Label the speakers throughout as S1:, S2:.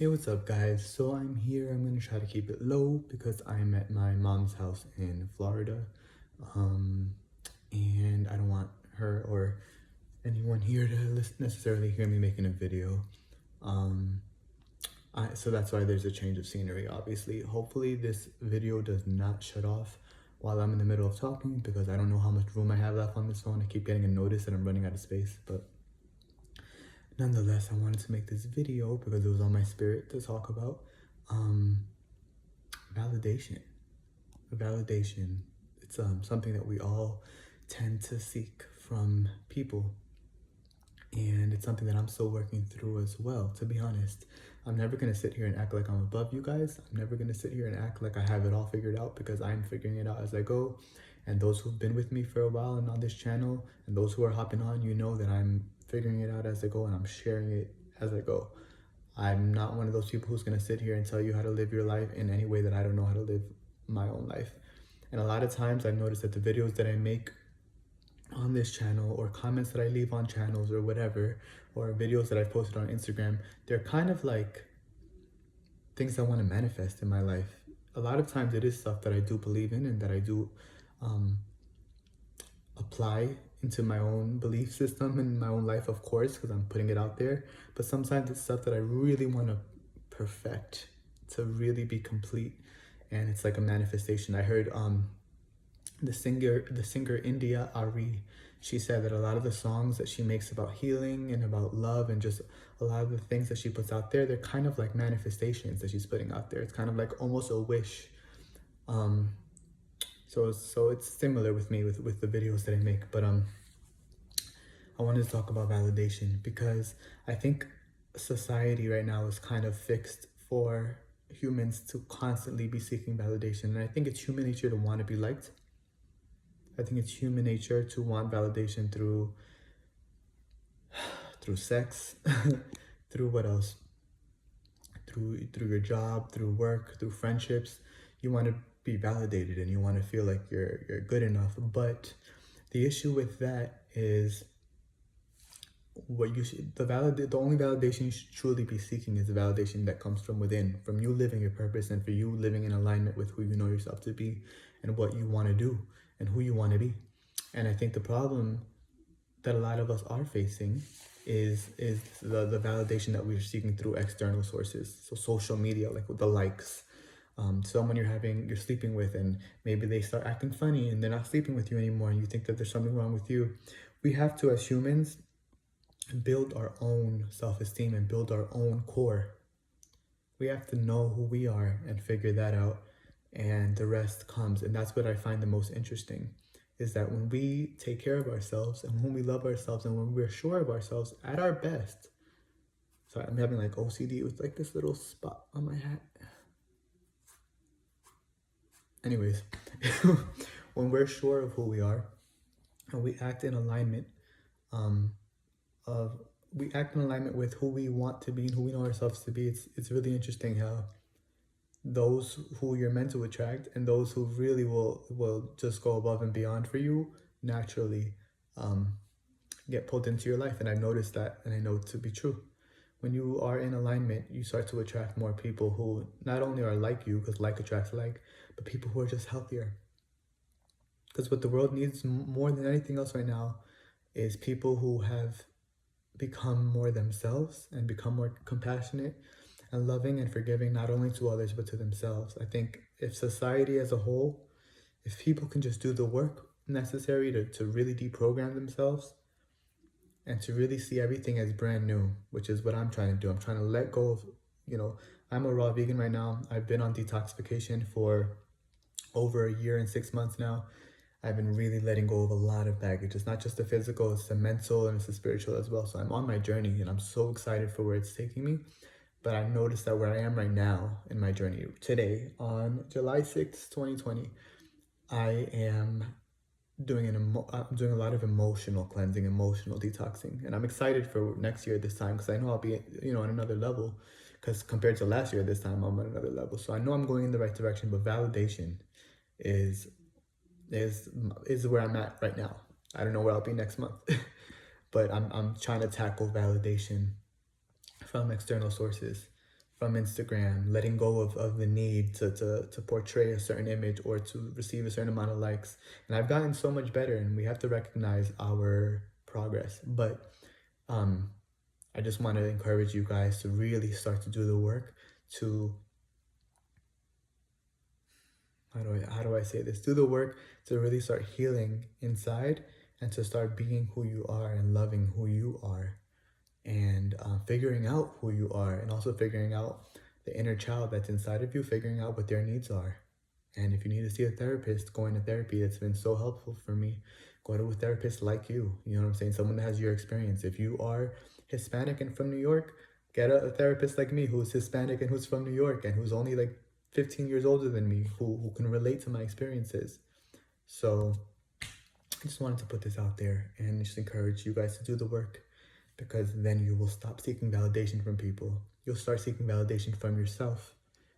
S1: Hey, what's up, guys? So I'm here. I'm gonna try to keep it low because I'm at my mom's house in Florida, um, and I don't want her or anyone here to necessarily hear me making a video. Um, so that's why there's a change of scenery. Obviously, hopefully this video does not shut off while I'm in the middle of talking because I don't know how much room I have left on this phone. I keep getting a notice that I'm running out of space, but nonetheless, I wanted to make this video because it was on my spirit to talk about um, validation. Validation. It's something that we all tend to seek from people, and it's something that I'm still working through as well. To be honest, I'm never gonna sit here and act like I'm above you guys. I'm never gonna sit here and act like I have it all figured out because I'm figuring it out as I go. And those who've been with me for a while and on this channel, and those who are hopping on, you know that I'm figuring it out as I go and I'm sharing it as I go. I'm not one of those people who's gonna sit here and tell you how to live your life in any way that I don't know how to live my own life. And a lot of times I've noticed that the videos that I make on this channel or comments that I leave on channels or whatever, or videos that I've posted on Instagram, they're kind of like things I want to manifest in my life. A lot of times it is stuff that I do believe in and that I do um, apply into my own belief system and my own life, of course, because I'm putting it out there. But sometimes it's stuff that I really want to perfect, to really be complete, and it's like a manifestation. I heard the singer India Ari, she said that a lot of the songs that she makes about healing and about love and just a lot of the things that she puts out there, they're kind of like manifestations that she's putting out there. It's kind of like almost a wish. Um, so it's similar with me with the videos that I make. But I wanted to talk about validation because I think society right now is kind of fixed for humans to constantly be seeking validation. And I think it's human nature to want to be liked. I think it's human nature to want validation through sex, through what else? Through your job, through work, through friendships. You want to be validated and you want to feel like you're good enough. But the issue with that is what you should the only validation you should truly be seeking is the validation that comes from within, from you living your purpose and for you living in alignment with who you know yourself to be and what you want to do and who you want to be. And I think the problem that a lot of us are facing is the validation that we're seeking through external sources. So social media, like with the likes, someone you're sleeping with, and maybe they start acting funny and they're not sleeping with you anymore, and you think that there's something wrong with you. We have to, as humans, build our own self-esteem and build our own core. We have to know who we are and figure that out, and the rest comes. And that's what I find the most interesting, is that when we take care of ourselves and when we love ourselves and when we're sure of ourselves at our best. Sorry, I'm having like OCD with like this little spot on my hat. Anyways, when we're sure of who we are and we act in alignment of we act in alignment with who we want to be and who we know ourselves to be, it's really interesting how those who you're meant to attract and those who really will just go above and beyond for you naturally get pulled into your life. And I've noticed that, and I know it to be true. When you are in alignment, you start to attract more people who not only are like you, because like attracts like, but people who are just healthier. Because what the world needs more than anything else right now is people who have become more themselves and become more compassionate and loving and forgiving, not only to others but to themselves. I think if society as a whole, if people can just do the work necessary to really deprogram themselves and to really see everything as brand new, which is what I'm trying to do. I'm trying to let go of, I'm a raw vegan right now. I've been on detoxification for over a year and 6 months now. I've been really letting go of a lot of baggage. It's not just the physical, it's the mental and it's the spiritual as well. So I'm on my journey and I'm so excited for where it's taking me. But I've noticed that where I am right now in my journey today, on July 6th, 2020, I am doing I'm doing a lot of emotional cleansing, emotional detoxing. And I'm excited for next year this time because I know I'll be, on another level, because compared to last year this time, I'm on another level. So I know I'm going in the right direction, but validation is where I'm at right now. I don't know where I'll be next month, but I'm trying to tackle validation from external sources, from Instagram, letting go of the need to portray a certain image or to receive a certain amount of likes. And I've gotten so much better, and we have to recognize our progress. But I just want to encourage you guys to really start to do the work to, how do I say this? Do the work to really start healing inside and to start being who you are and loving who you are, and figuring out who you are, and also figuring out the inner child that's inside of you, figuring out what their needs are. And if you need to see a therapist, going to therapy, that's been so helpful for me. Go to a therapist like you know what I'm saying? Someone that has your experience. If you are Hispanic and from New York, get a therapist like me who's Hispanic and who's from New York and who's only like 15 years older than me, who can relate to my experiences. So I just wanted to put this out there and just encourage you guys to do the work, because then you will stop seeking validation from people. You'll start seeking validation from yourself.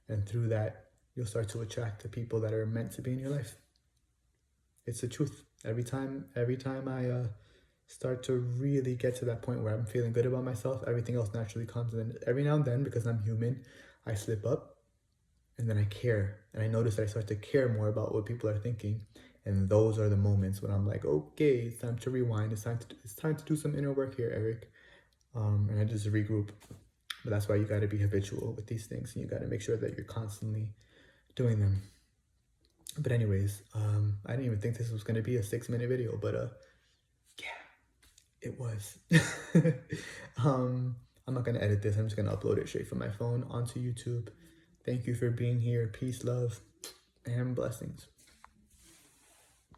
S1: And through that, you'll start to attract the people that are meant to be in your life. It's the truth. Every time I start to really get to that point where I'm feeling good about myself, everything else naturally comes. And then every now and then, because I'm human, I slip up. And then I care, and I notice that I start to care more about what people are thinking. And those are the moments when I'm like, okay, it's time to rewind. It's time to do some inner work here, Eric. And I just regroup. But that's why you got to be habitual with these things, and you got to make sure that you're constantly doing them. But anyways, I didn't even think this was going to be a 6-minute video, but yeah, it was. I'm not going to edit this. I'm just going to upload it straight from my phone onto YouTube. Thank you for being here. Peace, love, and blessings.